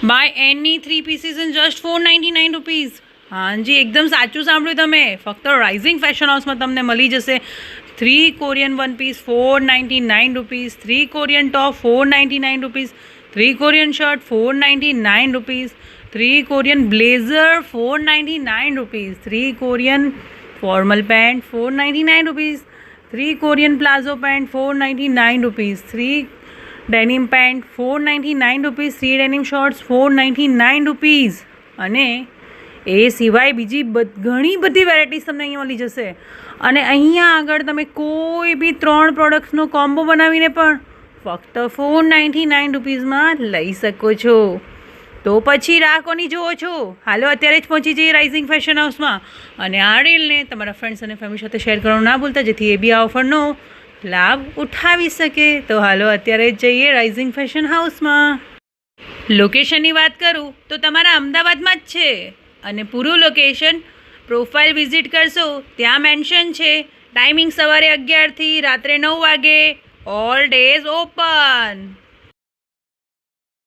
By any 3 pieces in just 499 rupees. હાજી, એકદમ સાચું સાંભળ્યું તમે. ફક્ત રાઇઝિંગ ફેશન હાઉસમાં તમને મળી જશે 3 Korean one piece 499 rupees, 3 Korean top 499 rupees, 3 Korean shirt 499 rupees, 3 Korean blazer 499 rupees, 3 Korean formal pant 499 rupees, 3 Korean palazzo pant 499 rupees, 3 denim pant 499 rupees, 3 denim shorts 499 rupees. અને એ સિવાય બીજી ઘણી બધી વેરાયટીઝ તમને અહીંયા મળી જશે. અને અહીંયા આગળ તમે કોઈ બી 3 પ્રોડક્ટ્સનો કોમ્બો બનાવીને પણ ફક્ત 499 રૂપીઝમાં લઈ શકો છો. તો પછી રાહ કોની જુઓ છો? હાલો અત્યારે જ પહોંચી જઈએ રાઇઝિંગ ફેશન હાઉસમાં અને આ રીલને તમારા ફ્રેન્ડ્સ અને ફેમિલી સાથે શેર કરવાનું ના ભૂલતા, જેથી એ બી આ ઓફરનો લાભ ઉઠાવી શકે. તો હાલો અત્યારે જ જઈએ રાઇઝિંગ ફેશન હાઉસમાં. લોકેશનની વાત કરું તો તમારા અમદાવાદમાં જ છે અને પૂરું લોકેશન પ્રોફાઇલ વિઝિટ કરશો ત્યાં મેન્શન છે. ટાઈમિંગ સવારે 11 થી રાત્રે 9 વાગે. All days open.